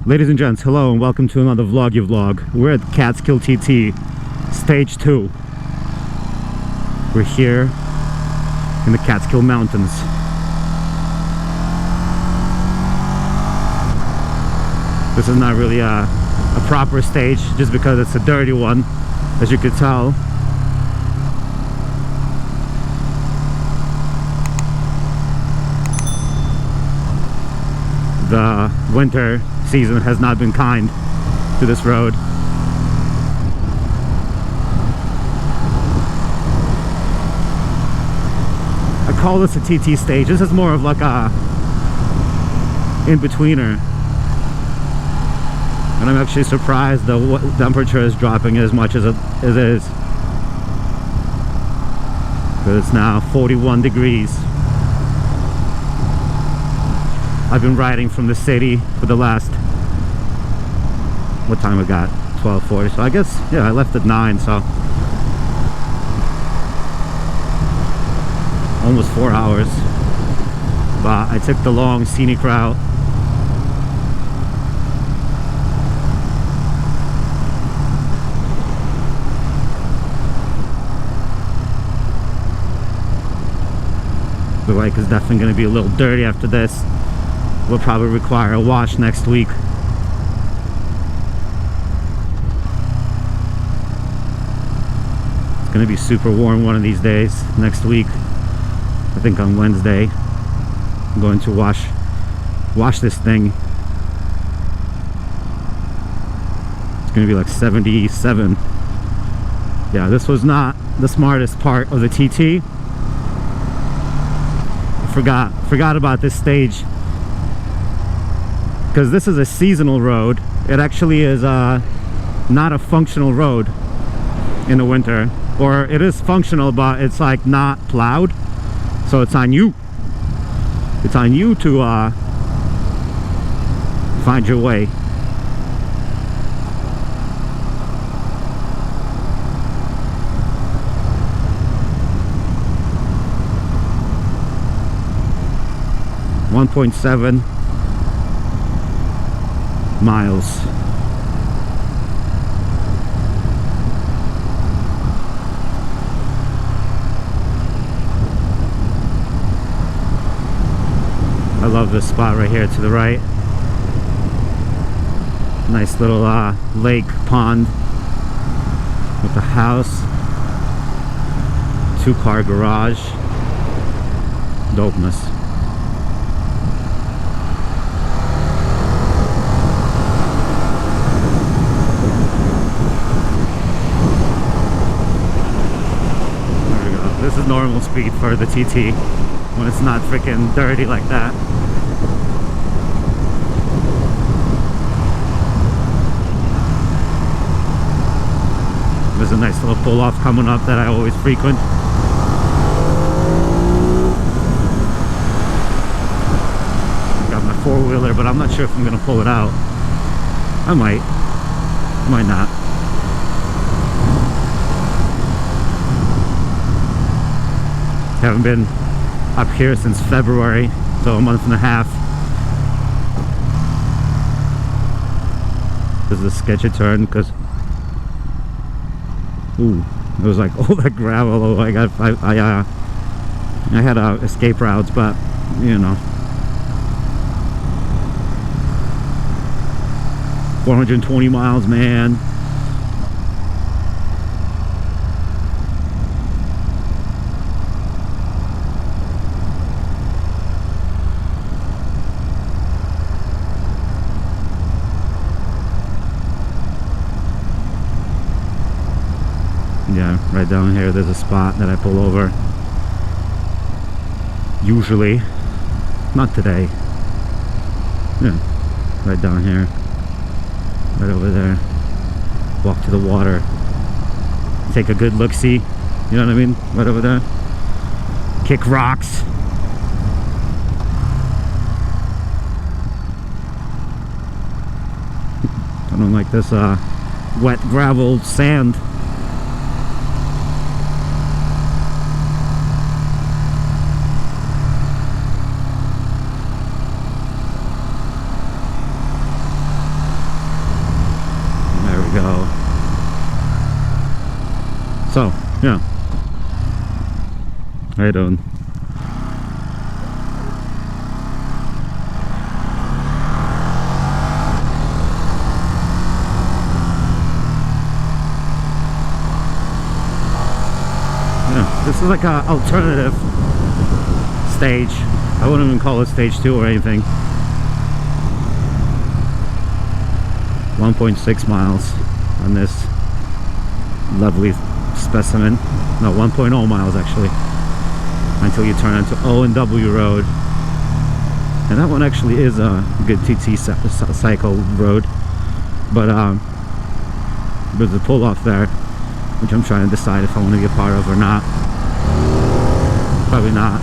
Ladies and gents, hello and welcome to another vlog. We're at Catskill TT, stage 2. We're here in the Catskill Mountains. This is not really a proper stage just because it's a dirty one, as you could tell. The winter season has not been kind to this road. I call this a TT stage. This is more of like a in-betweener. And I'm actually surprised the temperature is dropping as much as it is. Because it's now 41 degrees. I've been riding from the city for the last, what time I got? 12:40. So I guess, yeah, I left at 9, so almost 4 hours. But I took the long scenic route. The bike is definitely going to be a little dirty after this. Will probably require a wash next week. It's gonna be super warm one of these days next week. I think on Wednesday I'm going to wash this thing. It's gonna be like 77. Yeah, this was not the smartest part of the TT. I forgot about this stage. Because this is a seasonal road. It actually is not a functional road in the winter. Or it is functional, but it's like not plowed. So it's on you. It's on you to find your way. .7 miles. I love this spot right here to the right. Nice little lake pond with a house, 2-car garage. Dopeness. This is normal speed for the TT when it's not freaking dirty like that. There's a nice little pull-off coming up that I always frequent. Got my 4-wheeler, but I'm not sure if I'm gonna pull it out. I might not. Haven't been up here since February, so a month and a half. This is a sketchy turn because, ooh, it was like all that gravel. I had escape routes, but you know, 420 miles, man. Yeah, right down here there's a spot that I pull over. Usually. Not today. Yeah, right down here. Right over there. Walk to the water. Take a good look-see. You know what I mean? Right over there. Kick rocks. I don't like this wet gravel sand. go. So, yeah. How you doing? Yeah, this is like a alternative stage. I wouldn't even call it stage 2 or anything. 1.6 miles on this lovely specimen. No, 1.0 miles actually, until you turn into O&W Road. And that one actually is a good TT cycle road, but there's a pull off there, which I'm trying to decide if I want to be a part of or not. Probably not.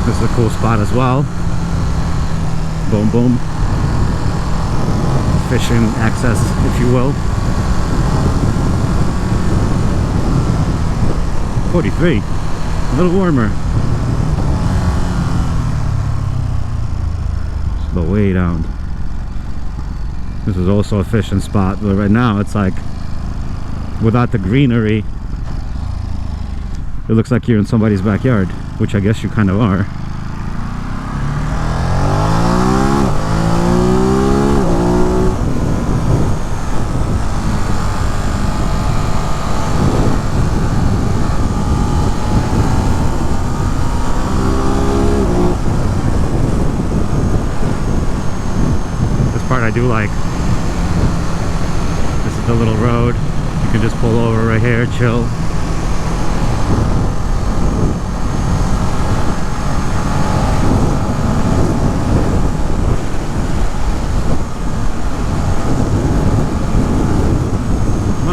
This is a cool spot as well. Boom, boom. Fishing access, if you will. 43. A little warmer. Slow way down. This is also a fishing spot, but right now it's like, without the greenery, it looks like you're in somebody's backyard, which I guess you kind of are. This part I do like. This is the little road. You can just pull over right here, chill.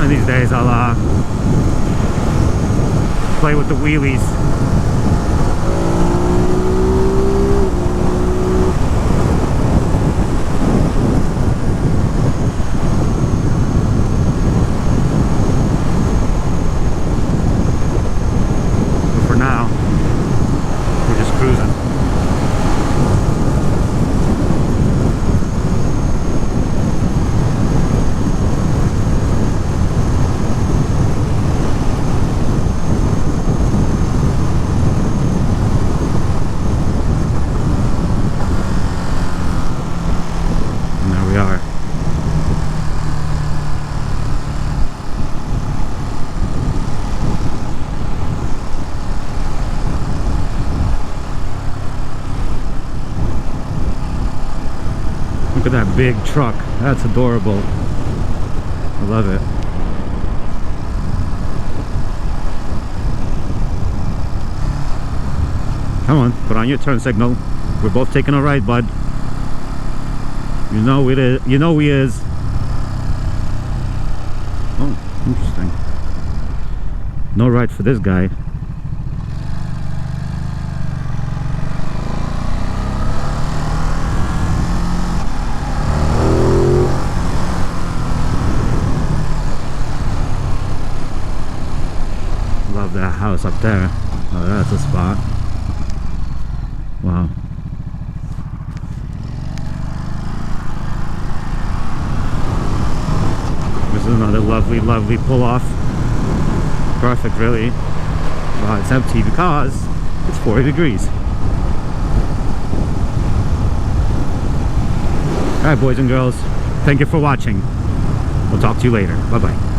These days I'll play with the wheelies. But for now, we're just cruising. Look at that big truck. That's adorable. I love it. Come on, put on your turn signal. We're both taking a right, bud. You know it is. You know he is. Oh, interesting. No right for this guy. Love that house up there. Oh, that's a spot. Wow. This is another lovely, lovely pull-off. Perfect, really. Well, it's empty because it's 40 degrees. Alright, boys and girls. Thank you for watching. We'll talk to you later. Bye-bye.